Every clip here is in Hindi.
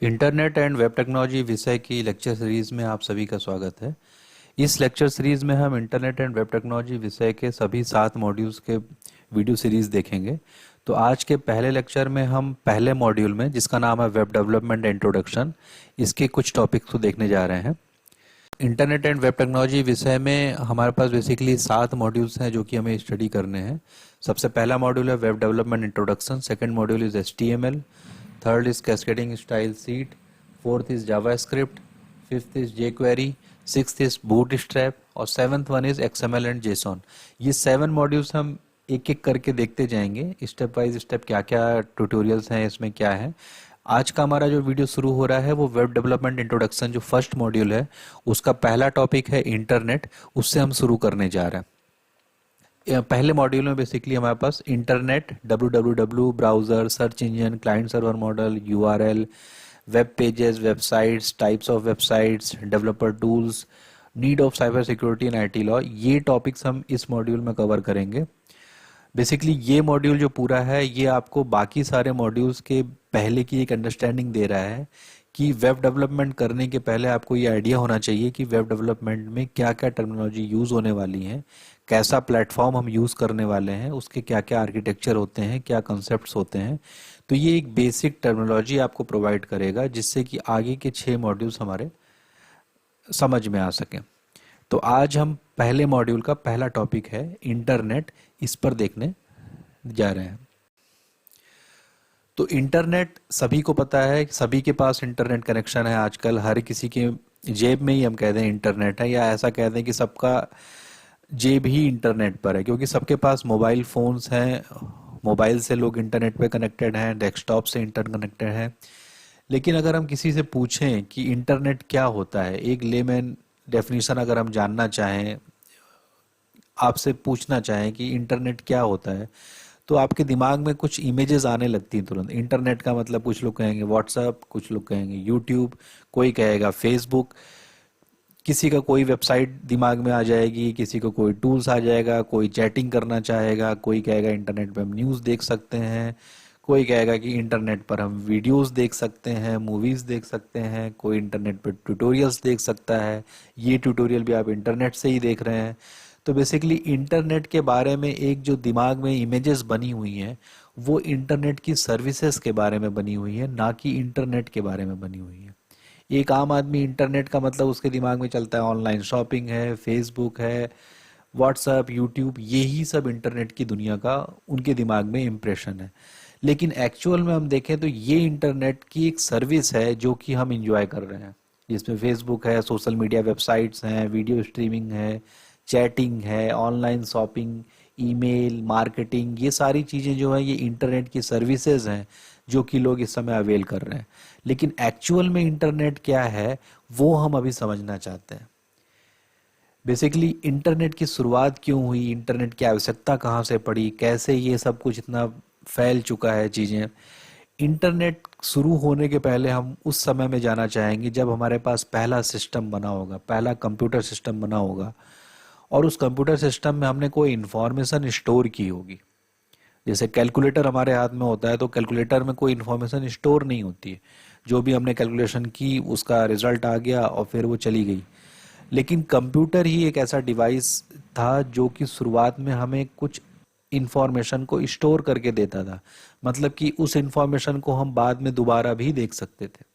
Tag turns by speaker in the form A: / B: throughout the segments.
A: इंटरनेट एंड वेब टेक्नोलॉजी विषय की लेक्चर सीरीज में आप सभी का स्वागत है। इस लेक्चर सीरीज में हम इंटरनेट एंड वेब टेक्नोलॉजी विषय के सभी 7 मॉड्यूल्स के वीडियो सीरीज देखेंगे। तो आज के पहले लेक्चर में हम पहले मॉड्यूल में, जिसका नाम है वेब डेवलपमेंट इंट्रोडक्शन, इसके कुछ टॉपिक्स को देखने जा रहे हैं। इंटरनेट एंड वेब टेक्नोलॉजी विषय में हमारे पास बेसिकली 7 मॉड्यूल्स हैं जो कि हमें स्टडी करने हैं। सबसे पहला मॉड्यूल है web development introduction, second module is HTML, third is cascading style sheet, fourth is JavaScript, fifth is jQuery, sixth is Bootstrap और seventh one is XML and JSON। ये 7 मॉड्यूल्स हम एक एक करके देखते जाएंगे, स्टेप बाय स्टेप क्या क्या ट्यूटोरियल्स हैं, इसमें क्या है। आज का हमारा जो वीडियो शुरू हो रहा है वो वेब डेवलपमेंट इंट्रोडक्शन, जो फर्स्ट मॉड्यूल है उसका पहला टॉपिक है इंटरनेट, उससे हम शुरू करने जा रहे हैं। पहले मॉड्यूल में बेसिकली हमारे पास internet, www, browser, search engine, client server model, URL, web pages, websites, types of websites, developer tools, need of cyber security and IT law, ये टॉपिक्स हम इस मॉड्यूल में कवर करेंगे। बेसिकली ये मॉड्यूल जो पूरा है ये आपको बाकी सारे मॉड्यूल्स के पहले की एक अंडरस्टैंडिंग दे रहा है कि वेब डेवलपमेंट करने के पहले आपको ये आइडिया होना चाहिए कि वेब डेवलपमेंट में क्या क्या टर्मिनोलॉजी यूज़ होने वाली है, कैसा प्लेटफॉर्म हम यूज़ करने वाले हैं, उसके क्या क्या आर्किटेक्चर होते हैं, क्या कंसेप्ट्स होते हैं। तो ये एक बेसिक टर्मिनोलॉजी आपको प्रोवाइड करेगा जिससे कि आगे के 6 मॉड्यूल्स हमारे समझ में आ सकें। तो आज हम पहले मॉड्यूल का पहला टॉपिक है इंटरनेट, इस पर देखने जा रहे हैं। तो इंटरनेट सभी को पता है, सभी के पास इंटरनेट कनेक्शन है आजकल, हर किसी के जेब में ही हम कह दें इंटरनेट है, या ऐसा कह दें कि सबका जेब ही इंटरनेट पर है, क्योंकि सबके पास मोबाइल फ़ोन्स हैं, मोबाइल से लोग इंटरनेट पे कनेक्टेड हैं, डेस्कटॉप से इंटरनेट कनेक्टेड हैं। लेकिन अगर हम किसी से पूछें कि इंटरनेट क्या होता है, एक लेमैन डेफिनेशन अगर हम जानना चाहें, आपसे पूछना चाहें कि इंटरनेट क्या होता है, तो आपके दिमाग में कुछ इमेजेस आने लगती हैं तुरंत। इंटरनेट का मतलब कुछ लोग कहेंगे व्हाट्सएप, कुछ लोग कहेंगे यूट्यूब, कोई कहेगा फेसबुक, किसी का कोई वेबसाइट दिमाग में आ जाएगी, किसी को कोई टूल्स आ जाएगा, कोई चैटिंग करना चाहेगा, कोई कहेगा इंटरनेट पे हम न्यूज़ देख सकते हैं, कोई कहेगा कि इंटरनेट पर हम वीडियोस देख सकते हैं, मूवीज़ देख सकते हैं, कोई इंटरनेट पर ट्यूटोरियल्स देख सकता है, ये ट्यूटोरियल भी आप इंटरनेट से ही देख रहे हैं। तो बेसिकली इंटरनेट के बारे में एक जो दिमाग में इमेजेस बनी हुई हैं वो इंटरनेट की सर्विसेज के बारे में बनी हुई है, ना कि इंटरनेट के बारे में बनी हुई है। एक आम आदमी इंटरनेट का मतलब उसके दिमाग में चलता है ऑनलाइन शॉपिंग है, फेसबुक है, व्हाट्सएप, यूट्यूब, यही सब इंटरनेट की दुनिया का उनके दिमाग में इम्प्रेशन है। लेकिन एक्चुअल में हम देखें तो ये इंटरनेट की एक सर्विस है जो कि हम इंजॉय कर रहे हैं, जिसमें फेसबुक है, सोशल मीडिया वेबसाइट्स हैं, वीडियो स्ट्रीमिंग है, चैटिंग है, ऑनलाइन शॉपिंग, ईमेल मार्केटिंग, ये सारी चीज़ें जो हैं ये इंटरनेट की सर्विसेज हैं जो कि लोग इस समय अवेल कर रहे हैं। लेकिन एक्चुअल में इंटरनेट क्या है वो हम अभी समझना चाहते हैं। बेसिकली इंटरनेट की शुरुआत क्यों हुई, इंटरनेट की आवश्यकता कहाँ से पड़ी, कैसे ये सब कुछ इतना फैल चुका है चीज़ें। इंटरनेट शुरू होने के पहले हम उस समय में जाना चाहेंगे जब हमारे पास पहला सिस्टम बना होगा, पहला कंप्यूटर सिस्टम बना होगा, और उस कंप्यूटर सिस्टम में हमने कोई इन्फॉर्मेशन स्टोर की होगी। जैसे कैलकुलेटर हमारे हाथ में होता है तो कैलकुलेटर में कोई इन्फॉर्मेशन स्टोर नहीं होती है, जो भी हमने कैलकुलेशन की उसका रिजल्ट आ गया और फिर वो चली गई। लेकिन कंप्यूटर ही एक ऐसा डिवाइस था जो कि शुरुआत में हमें कुछ इंफॉर्मेशन को स्टोर करके देता था, मतलब कि उस इंफॉर्मेशन को हम बाद में दोबारा भी देख सकते थे।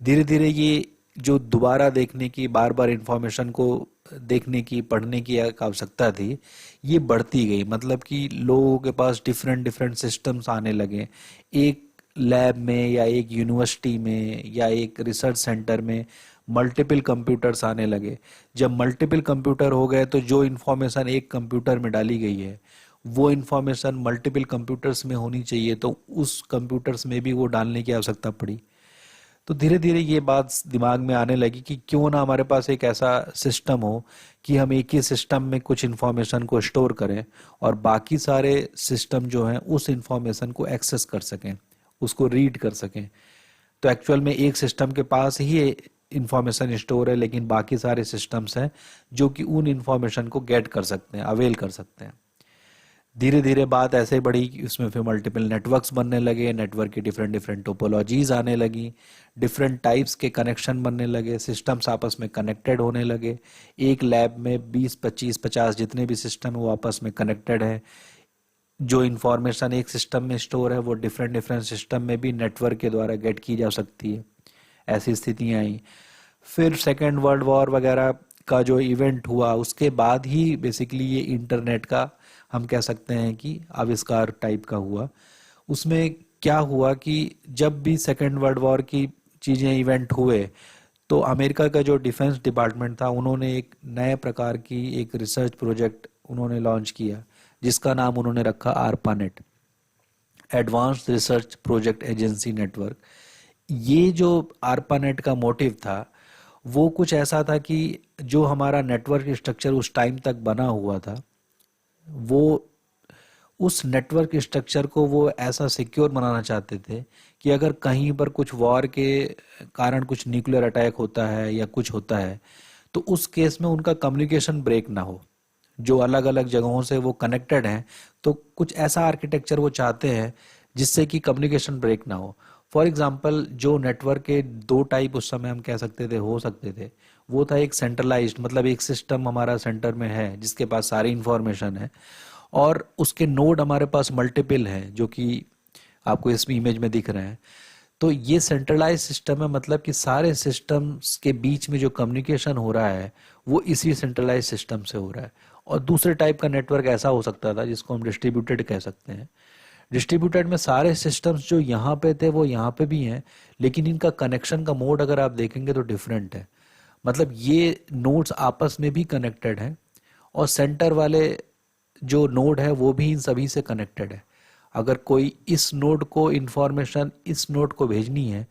A: धीरे धीरे ये जो दोबारा देखने की, बार बार इंफॉर्मेशन को देखने की, पढ़ने की एक आवश्यकता थी, ये बढ़ती गई। मतलब कि लोगों के पास डिफरेंट डिफरेंट सिस्टम्स आने लगे। एक लैब में या एक यूनिवर्सिटी में या एक रिसर्च सेंटर में मल्टीपल कंप्यूटर्स आने लगे। जब मल्टीपल कंप्यूटर हो गए तो जो इन्फॉर्मेशन एक कंप्यूटर में डाली गई है वो इन्फॉर्मेशन मल्टीपल कंप्यूटर्स में होनी चाहिए, तो उस कंप्यूटर्स में भी वो डालने की आवश्यकता पड़ी। तो धीरे धीरे ये बात दिमाग में आने लगी कि क्यों ना हमारे पास एक ऐसा सिस्टम हो कि हम एक ही सिस्टम में कुछ इन्फॉर्मेशन को स्टोर करें और बाकी सारे सिस्टम जो हैं उस इन्फॉर्मेशन को एक्सेस कर सकें, उसको रीड कर सकें। तो एक्चुअल में एक सिस्टम के पास ही इंफॉर्मेशन स्टोर है, लेकिन बाकी सारे सिस्टम्स हैं जो कि उन इंफॉर्मेशन को गेट कर सकते हैं, अवेल कर सकते हैं। धीरे धीरे बात ऐसे बढ़ी कि उसमें फिर मल्टीपल नेटवर्क्स बनने लगे, नेटवर्क की डिफरेंट डिफरेंट टोपोलॉजीज आने लगी, डिफरेंट टाइप्स के कनेक्शन बनने लगे, सिस्टम्स आपस में कनेक्टेड होने लगे। एक लैब में 20 25 50 जितने भी सिस्टम है वो आपस में कनेक्टेड है। जो इंफॉर्मेशन एक सिस्टम में स्टोर है वो डिफरेंट डिफरेंट सिस्टम में भी नेटवर्क के द्वारा गेट की जा सकती है। ऐसी स्थितियाँ आई। फिर सेकेंड वर्ल्ड वॉर वगैरह का जो इवेंट हुआ उसके बाद ही बेसिकली ये इंटरनेट का हम कह सकते हैं कि आविष्कार टाइप का हुआ। उसमें क्या हुआ कि जब भी सेकेंड वर्ल्ड वॉर की चीज़ें इवेंट हुए तो अमेरिका का जो डिफेंस डिपार्टमेंट था उन्होंने एक नए प्रकार की एक रिसर्च प्रोजेक्ट उन्होंने लॉन्च किया, जिसका नाम उन्होंने रखा ARPANET, advanced research project agency network. ये जो आरपानेट का मोटिव था वो कुछ ऐसा था कि जो हमारा नेटवर्क स्ट्रक्चर उस टाइम तक बना हुआ था वो उस नेटवर्क स्ट्रक्चर को वो ऐसा सिक्योर बनाना चाहते थे कि अगर कहीं पर कुछ वॉर के कारण कुछ न्यूक्लियर अटैक होता है या कुछ होता है तो उस केस में उनका कम्युनिकेशन ब्रेक ना हो। जो अलग अलग जगहों से वो कनेक्टेड हैं तो कुछ ऐसा आर्किटेक्चर वो चाहते हैं जिससे कि कम्युनिकेशन ब्रेक ना हो। फॉर एग्जांपल जो नेटवर्क के दो टाइप उस समय हम कह सकते थे हो सकते थे, वो था एक सेंट्रलाइज्ड, मतलब एक सिस्टम हमारा सेंटर में है जिसके पास सारी इंफॉर्मेशन है और उसके नोड हमारे पास मल्टीपल हैं जो कि आपको इस इमेज में दिख रहे हैं। तो ये सेंट्रलाइज सिस्टम है, मतलब कि सारे सिस्टम्स के बीच में जो कम्युनिकेशन हो रहा है वो इसी सेंट्रलाइज सिस्टम से हो रहा है। और दूसरे टाइप का नेटवर्क ऐसा हो सकता था जिसको हम डिस्ट्रीब्यूटेड कह सकते हैं। डिस्ट्रीब्यूटेड में सारे सिस्टम्स जो यहाँ पे थे वो यहाँ पे भी हैं, लेकिन इनका कनेक्शन का मोड अगर आप देखेंगे तो डिफरेंट है। मतलब ये नोड्स आपस में भी कनेक्टेड हैं और सेंटर वाले जो नोड है वो भी इन सभी से कनेक्टेड है। अगर कोई इस नोड को इंफॉर्मेशन इस नोड को भेजनी है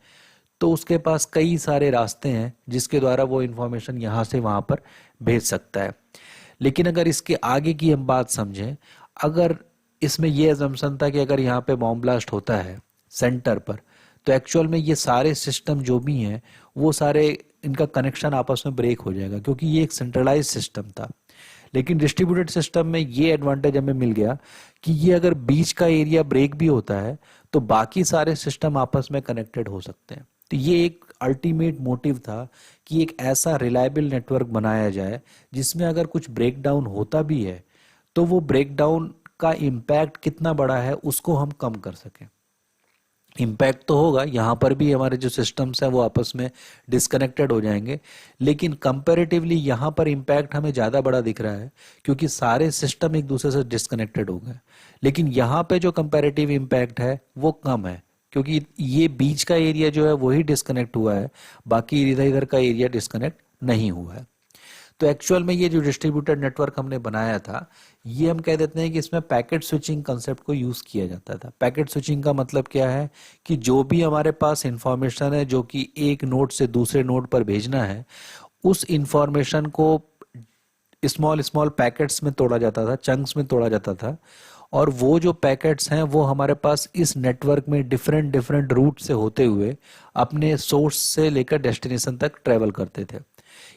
A: तो उसके पास कई सारे रास्ते हैं जिसके द्वारा वो इंफॉर्मेशन यहाँ से वहाँ पर भेज सकता है। लेकिन अगर इसके आगे की हम बात समझें, अगर इसमें ये अजम्पशन था कि अगर यहाँ पे बॉम्ब ब्लास्ट होता है सेंटर पर तो एक्चुअल में ये सारे सिस्टम जो भी हैं वो सारे इनका कनेक्शन आपस में ब्रेक हो जाएगा क्योंकि ये एक सेंट्रलाइज सिस्टम था। लेकिन डिस्ट्रीब्यूटेड सिस्टम में ये एडवांटेज हमें मिल गया कि ये अगर बीच का एरिया ब्रेक भी होता है तो बाकी सारे सिस्टम आपस में कनेक्टेड हो सकते हैं। तो ये एक अल्टीमेट मोटिव था कि एक ऐसा रिलायबल नेटवर्क बनाया जाए जिसमें अगर कुछ ब्रेकडाउन होता भी है तो वो ब्रेकडाउन का इम्पैक्ट कितना बड़ा है उसको हम कम कर सकें। इम्पैक्ट तो होगा, यहाँ पर भी हमारे जो सिस्टम्स हैं वो आपस में डिस्कनेक्टेड हो जाएंगे, लेकिन कंपैरेटिवली यहाँ पर इम्पैक्ट हमें ज़्यादा बड़ा दिख रहा है क्योंकि सारे सिस्टम एक दूसरे से डिस्कनेक्टेड हो गए। लेकिन यहाँ पे जो कंपैरेटिव इम्पैक्ट है वो कम है क्योंकि ये बीच का एरिया जो है वही डिस्कनेक्ट हुआ है, बाकी इधर इधर का एरिया डिस्कनेक्ट नहीं हुआ है। तो एक्चुअल में ये जो डिस्ट्रीब्यूटेड नेटवर्क हमने बनाया था ये हम कह देते हैं कि इसमें पैकेट स्विचिंग कंसेप्ट को यूज किया जाता था। पैकेट स्विचिंग का मतलब क्या है कि जो भी हमारे पास इंफॉर्मेशन है जो कि एक नोड से दूसरे नोड पर भेजना है उस इंफॉर्मेशन को स्मॉल स्मॉल पैकेट्स में तोड़ा जाता था, चंक्स में तोड़ा जाता था। और वो जो पैकेट्स हैं वो हमारे पास इस नेटवर्क में डिफरेंट डिफरेंट रूट से होते हुए अपने सोर्स से लेकर डेस्टिनेशन तक ट्रेवल करते थे।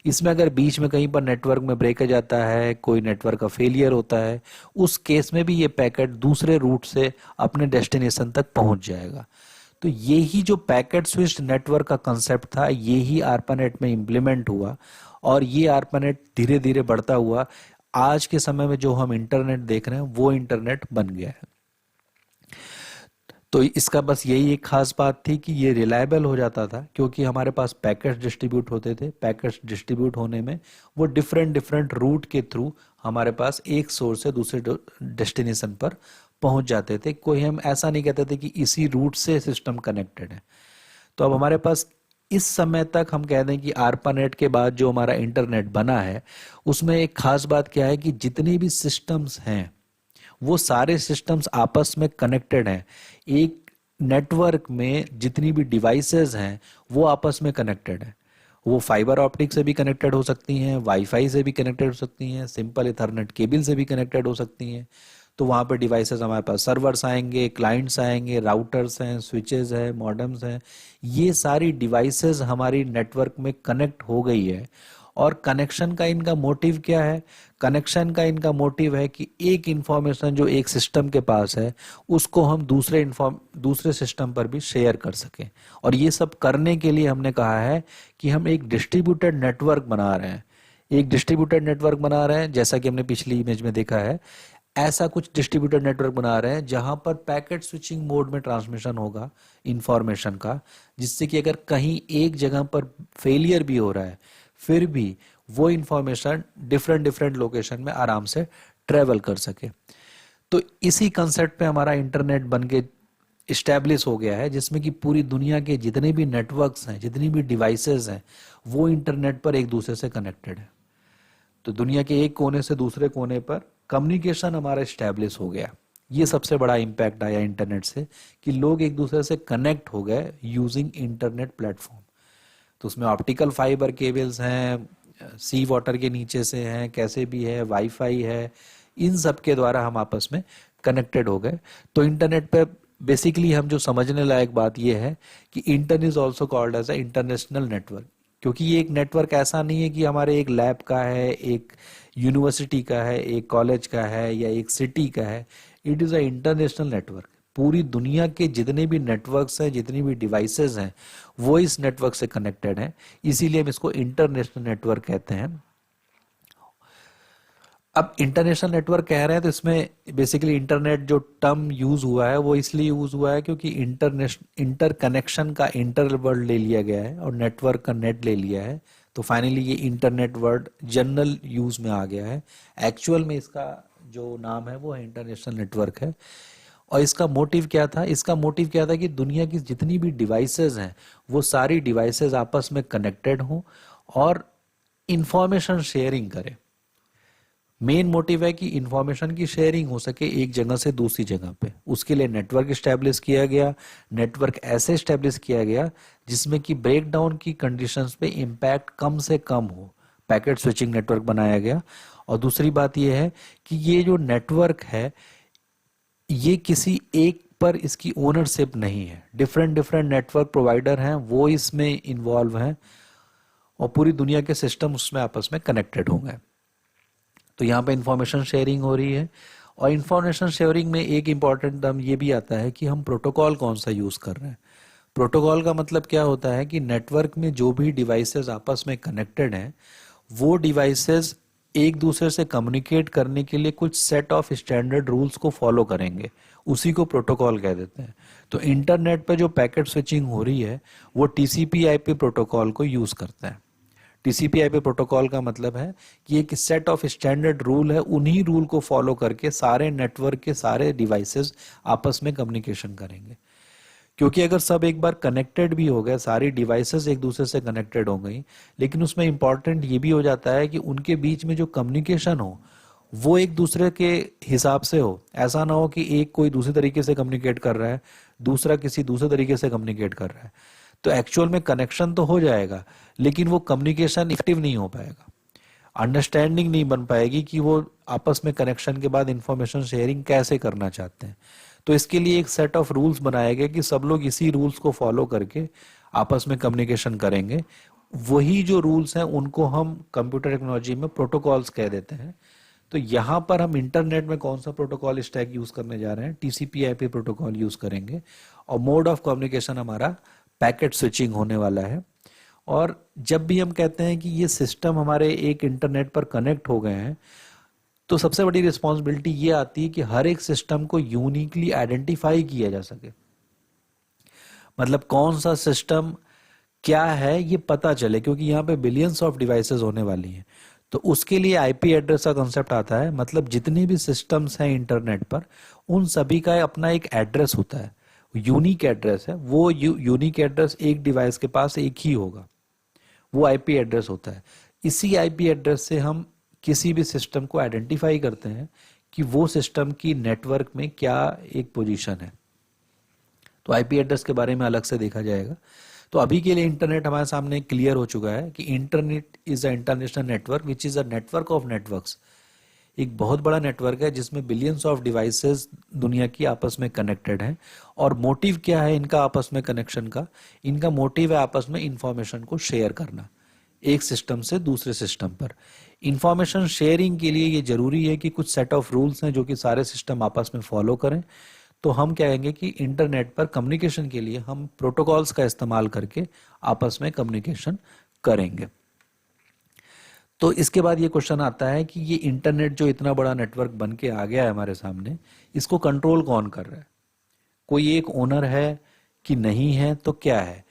A: इसमें अगर बीच में कहीं पर नेटवर्क में ब्रेकेज आता है, कोई नेटवर्क का फेलियर होता है, उस केस में भी ये पैकेट दूसरे रूट से अपने डेस्टिनेशन तक पहुंच जाएगा। तो ये ही जो पैकेट स्विच्ड नेटवर्क का कंसेप्ट था ये ही आरपानेट में इम्प्लीमेंट हुआ और ये आरपानेट धीरे धीरे बढ़ता हुआ आज के समय में जो हम इंटरनेट देख रहे हैं वो इंटरनेट बन गया है। तो इसका बस यही एक खास बात थी कि ये रिलायबल हो जाता था क्योंकि हमारे पास पैकेट्स डिस्ट्रीब्यूट होते थे। पैकेट्स डिस्ट्रीब्यूट होने में वो डिफरेंट डिफरेंट रूट के थ्रू हमारे पास एक सोर्स से दूसरे डेस्टिनेशन पर पहुंच जाते थे। कोई हम ऐसा नहीं कहते थे कि इसी रूट से सिस्टम कनेक्टेड है। तो अब हमारे पास इस समय तक हम कह दें कि आरपानेट के बाद जो हमारा इंटरनेट बना है उसमें एक खास बात क्या है कि जितने भी सिस्टम्स हैं वो सारे सिस्टम्स आपस में कनेक्टेड हैं। एक नेटवर्क में जितनी भी डिवाइसेस हैं वो आपस में कनेक्टेड हैं। वो फाइबर ऑप्टिक से भी कनेक्टेड हो सकती हैं, वाईफाई से भी कनेक्टेड हो सकती हैं, सिंपल इथरनेट केबल से भी कनेक्टेड हो सकती हैं। तो वहाँ पे डिवाइसेस हमारे पास सर्वर्स आएंगे, क्लाइंट्स आएंगे, राउटर्स हैं, स्विचेस हैं, मॉडेम्स हैं। ये सारी डिवाइसेस हमारी नेटवर्क में कनेक्ट हो गई है और कनेक्शन का इनका मोटिव क्या है? कनेक्शन का इनका मोटिव है कि एक इंफॉर्मेशन जो एक सिस्टम के पास है उसको हम दूसरे सिस्टम पर भी शेयर कर सकें। और ये सब करने के लिए हमने कहा है कि हम एक डिस्ट्रीब्यूटेड नेटवर्क बना रहे हैं। एक डिस्ट्रीब्यूटेड नेटवर्क बना रहे हैं, जैसा कि हमने पिछली इमेज में देखा है, ऐसा कुछ डिस्ट्रीब्यूटेड नेटवर्क बना रहे हैं जहां पर पैकेट स्विचिंग मोड में ट्रांसमिशन होगा इंफॉर्मेशन का, जिससे कि अगर कहीं एक जगह पर फेलियर भी हो रहा है फिर भी वो इंफॉर्मेशन डिफरेंट डिफरेंट लोकेशन में आराम से ट्रेवल कर सके। तो इसी कंसेप्ट पे हमारा इंटरनेट बन के इस्टेब्लिश हो गया है, जिसमें कि पूरी दुनिया के जितने भी नेटवर्क्स हैं, जितनी भी डिवाइसेस हैं, वो इंटरनेट पर एक दूसरे से कनेक्टेड है। तो दुनिया के एक कोने से दूसरे कोने पर कम्युनिकेशन हमारा इस्टेब्लिश हो गया। ये सबसे बड़ा इम्पैक्ट आया इंटरनेट से कि लोग एक दूसरे से कनेक्ट हो गए यूजिंग इंटरनेट प्लेटफॉर्म। तो उसमें ऑप्टिकल फाइबर केबल्स हैं, सी वाटर के नीचे से हैं, कैसे भी है, वाईफाई है, इन सब के द्वारा हम आपस में कनेक्टेड हो गए। तो इंटरनेट पे बेसिकली हम जो समझने लायक बात यह है कि internet is also called as a international network, क्योंकि ये एक नेटवर्क ऐसा नहीं है कि हमारे एक लैब का है, एक यूनिवर्सिटी का है, एक कॉलेज का है या एक सिटी का है। It is a international network. पूरी दुनिया के जितने भी नेटवर्क्स हैं, जितनी भी डिवाइसेस हैं, वो इस नेटवर्क से कनेक्टेड हैं। इसीलिए हम इसको इंटरनेशनल नेटवर्क कहते हैं। अब इंटरनेशनल नेटवर्क कह रहे हैं तो इसमें बेसिकली इंटरनेट जो टर्म यूज हुआ है वो इसलिए यूज हुआ है क्योंकि इंटर कनेक्शन का इंटर वर्ड ले लिया गया है और नेटवर्क का नेट ले लिया है। तो फाइनली ये इंटरनेट वर्ड जनरल यूज में आ गया है। एक्चुअल में इसका जो नाम है वो इंटरनेशनल नेटवर्क है। और इसका मोटिव क्या था? इसका मोटिव क्या था कि दुनिया की जितनी भी डिवाइसेस हैं वो सारी डिवाइसेस आपस में कनेक्टेड हों और इंफॉर्मेशन शेयरिंग करें। मेन मोटिव है कि इंफॉर्मेशन की शेयरिंग हो सके एक जगह से दूसरी जगह पे। उसके लिए नेटवर्क स्टैब्लिश किया गया। नेटवर्क ऐसे स्टैब्लिश किया गया जिसमें कि ब्रेकडाउन की कंडीशंस पे इम्पैक्ट कम से कम हो। पैकेट स्विचिंग नेटवर्क बनाया गया। और दूसरी बात यह है कि ये जो नेटवर्क है ये किसी एक पर इसकी ओनरशिप नहीं है। डिफरेंट डिफरेंट नेटवर्क प्रोवाइडर हैं, वो इसमें इन्वॉल्व हैं और पूरी दुनिया के सिस्टम उसमें आपस में कनेक्टेड होंगे। तो यहाँ पे इंफॉर्मेशन शेयरिंग हो रही है। और इंफॉर्मेशन शेयरिंग में एक इम्पॉर्टेंट टर्म ये भी आता है कि हम प्रोटोकॉल कौन सा यूज़ कर रहे हैं। प्रोटोकॉल का मतलब क्या होता है कि नेटवर्क में जो भी डिवाइसेस आपस में कनेक्टेड हैं वो डिवाइसेस एक दूसरे से कम्युनिकेट करने के लिए कुछ सेट ऑफ स्टैंडर्ड रूल्स को फॉलो करेंगे, उसी को प्रोटोकॉल कह देते हैं। तो इंटरनेट पे जो पैकेट स्विचिंग हो रही है वो टीसीपी आईपी प्रोटोकॉल को यूज़ करता है। टीसीपी आईपी प्रोटोकॉल का मतलब है कि एक सेट ऑफ स्टैंडर्ड रूल है, उन्हीं रूल को फॉलो करके सारे नेटवर्क के सारे डिवाइसेस आपस में कम्युनिकेशन करेंगे। क्योंकि अगर सब एक बार कनेक्टेड भी हो गए, सारी डिवाइसेस एक दूसरे से कनेक्टेड हो गई, लेकिन उसमें इंपॉर्टेंट ये भी हो जाता है कि उनके बीच में जो कम्युनिकेशन हो वो एक दूसरे के हिसाब से हो। ऐसा ना हो कि एक कोई दूसरे तरीके से कम्युनिकेट कर रहा है, दूसरा किसी दूसरे तरीके से कम्युनिकेट कर रहा है। तो एक्चुअल में कनेक्शन तो हो जाएगा लेकिन वो कम्युनिकेशन इफेक्टिव नहीं हो पाएगा, अंडरस्टैंडिंग नहीं बन पाएगी कि वो आपस में कनेक्शन के बाद इंफॉर्मेशन शेयरिंग कैसे करना चाहते हैं। तो इसके लिए एक सेट ऑफ रूल्स बनाए गए कि सब लोग इसी रूल्स को फॉलो करके आपस में कम्युनिकेशन करेंगे। वही जो रूल्स हैं उनको हम कंप्यूटर टेक्नोलॉजी में प्रोटोकॉल्स कह देते हैं। तो यहाँ पर हम इंटरनेट में कौन सा प्रोटोकॉल स्टैक यूज करने जा रहे हैं? टीसीपी आईपी प्रोटोकॉल यूज करेंगे और मोड ऑफ कम्युनिकेशन हमारा पैकेट स्विचिंग होने वाला है। और जब भी हम कहते हैं कि ये सिस्टम हमारे एक इंटरनेट पर कनेक्ट हो गए हैं तो सबसे बड़ी रिस्पॉन्सिबिलिटी ये आती है कि हर एक सिस्टम को यूनिकली आइडेंटिफाई किया जा सके। मतलब कौन सा सिस्टम क्या है ये पता चले, क्योंकि यहाँ पे बिलियंस ऑफ डिवाइसेस होने वाली हैं। तो उसके लिए आईपी एड्रेस का कंसेप्ट आता है। मतलब जितने भी सिस्टम्स हैं इंटरनेट पर उन सभी का अपना एक एड्रेस होता है, यूनिक एड्रेस है। वो यूनिक एड्रेस एक डिवाइस के पास एक ही होगा, वो आईपी एड्रेस होता है। इसी आईपी एड्रेस से हम किसी भी सिस्टम को आइडेंटिफाई करते हैं कि वो सिस्टम की नेटवर्क में क्या एक पोजीशन है। तो आईपी एड्रेस के बारे में अलग से देखा जाएगा। तो अभी के लिए इंटरनेट हमारे सामने क्लियर हो चुका है कि internet is a international network which is a network of networks. एक बहुत बड़ा नेटवर्क है जिसमें बिलियंस ऑफ डिवाइसेस दुनिया की आपस में कनेक्टेड हैं। और मोटिव क्या है इनका आपस में कनेक्शन का? इनका मोटिव है आपस में इंफॉर्मेशन को शेयर करना। एक सिस्टम से दूसरे सिस्टम पर। इंफॉर्मेशन शेयरिंग के लिए ये जरूरी है कि कुछ सेट ऑफ रूल्स हैं जो कि सारे सिस्टम आपस में फॉलो करें। तो हम कहेंगे कि इंटरनेट पर कम्युनिकेशन के लिए हम प्रोटोकॉल्स का इस्तेमाल करके आपस में कम्युनिकेशन करेंगे। तो इसके बाद ये क्वेश्चन आता है कि ये इंटरनेट जो इतना बड़ा नेटवर्क बन के आ गया है हमारे सामने, इसको कंट्रोल कौन कर रहा है? कोई एक ओनर है कि नहीं है, तो क्या है?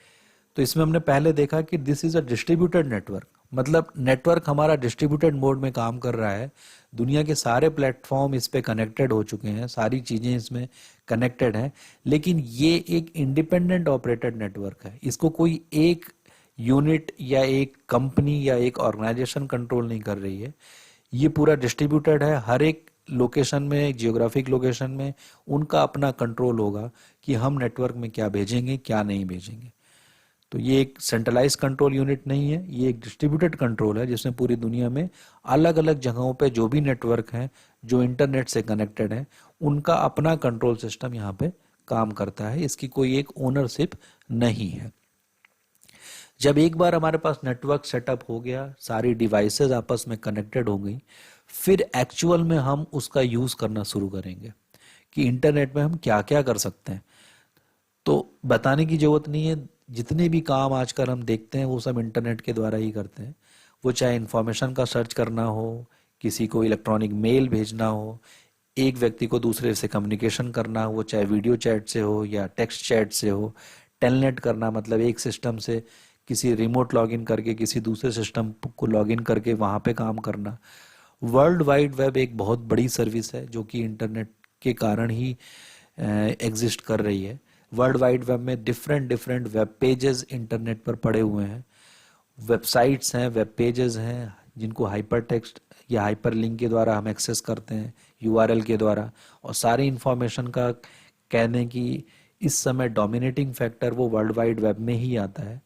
A: तो इसमें हमने पहले देखा कि this is a distributed network, मतलब नेटवर्क हमारा डिस्ट्रीब्यूटेड मोड में काम कर रहा है। दुनिया के सारे प्लेटफॉर्म इस पे कनेक्टेड हो चुके हैं, सारी चीजें इसमें कनेक्टेड हैं, लेकिन ये एक इंडिपेंडेंट ऑपरेटेड नेटवर्क है। इसको कोई एक यूनिट या एक कंपनी या एक ऑर्गेनाइजेशन कंट्रोल नहीं कर रही है। ये पूरा डिस्ट्रीब्यूटेड है, हर एक लोकेशन में, जियोग्राफिक लोकेशन में उनका अपना कंट्रोल होगा कि हम नेटवर्क में क्या भेजेंगे, क्या नहीं भेजेंगे। तो ये एक सेंट्रलाइज कंट्रोल यूनिट नहीं है, ये एक डिस्ट्रीब्यूटेड कंट्रोल है जिसमें पूरी दुनिया में अलग अलग जगहों पे जो भी नेटवर्क हैं जो इंटरनेट से कनेक्टेड हैं, उनका अपना कंट्रोल सिस्टम यहाँ पे काम करता है। इसकी कोई एक ओनरशिप नहीं है। जब एक बार हमारे पास नेटवर्क सेटअप हो गया, सारी डिवाइसेस आपस में कनेक्टेड हो गई, फिर एक्चुअल में हम उसका यूज करना शुरू करेंगे कि इंटरनेट में हम क्या क्या कर सकते हैं। तो बताने की जरूरत नहीं है, जितने भी काम आजकल हम देखते हैं वो सब इंटरनेट के द्वारा ही करते हैं। वो चाहे इंफॉर्मेशन का सर्च करना हो, किसी को इलेक्ट्रॉनिक मेल भेजना हो, एक व्यक्ति को दूसरे से कम्युनिकेशन करना हो, वो चाहे वीडियो चैट से हो या टेक्स्ट चैट से हो, टेलनेट करना मतलब एक सिस्टम से किसी रिमोट लॉगिन करके किसी दूसरे सिस्टम को लॉगिन करके वहाँ पे काम करना। वर्ल्ड वाइड वेब एक बहुत बड़ी सर्विस है जो कि इंटरनेट के कारण ही एग्जिस्ट कर रही है। वर्ल्ड वाइड वेब में different different web pages internet पर पड़े हुए हैं, वेबसाइट्स हैं, वेब पेजेस हैं जिनको हाइपर टेक्स्ट या हाइपर लिंक के द्वारा हम एक्सेस करते हैं, यूआरएल के द्वारा। और सारी इंफॉर्मेशन का कह दें कि इस समय डोमिनेटिंग फैक्टर वो वर्ल्ड वाइड वेब में ही आता है।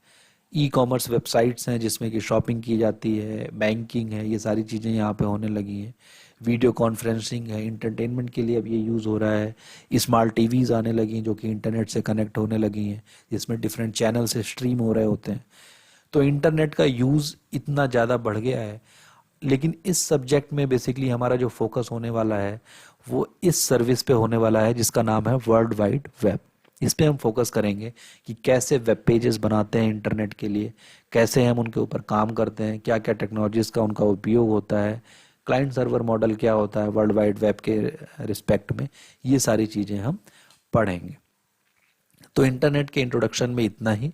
A: ई कॉमर्स वेबसाइट्स हैं जिसमें कि शॉपिंग की जाती है, बैंकिंग है, ये सारी चीज़ें यहाँ पे होने लगी हैं। वीडियो कॉन्फ्रेंसिंग है, इंटरटेनमेंट के लिए अब ये यूज़ हो रहा है। स्मार्ट टीवीज़ आने लगी हैं जो कि इंटरनेट से कनेक्ट होने लगी हैं, जिसमें डिफरेंट चैनल से स्ट्रीम हो रहे होते हैं। तो इंटरनेट का यूज़ इतना ज़्यादा बढ़ गया है, लेकिन इस सब्जेक्ट में बेसिकली हमारा जो फोकस होने वाला है वो इस सर्विस पे होने वाला है जिसका नाम है वर्ल्ड वाइड वेब। इस पे हम फोकस करेंगे कि कैसे वेब पेजेस बनाते हैं इंटरनेट के लिए, कैसे हम उनके ऊपर काम करते हैं, क्या क्या टेक्नोलॉजीज का उनका उपयोग होता है, क्लाइंट सर्वर मॉडल क्या होता है वर्ल्ड वाइड वेब के रिस्पेक्ट में, ये सारी चीज़ें हम पढ़ेंगे। तो इंटरनेट के इंट्रोडक्शन में इतना ही।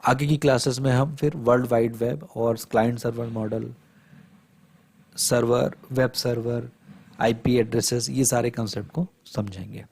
A: आगे की क्लासेस में हम फिर वर्ल्ड वाइड वेब और client server model, server, web server, IP addresses, ये सारे कंसेप्ट को समझेंगे।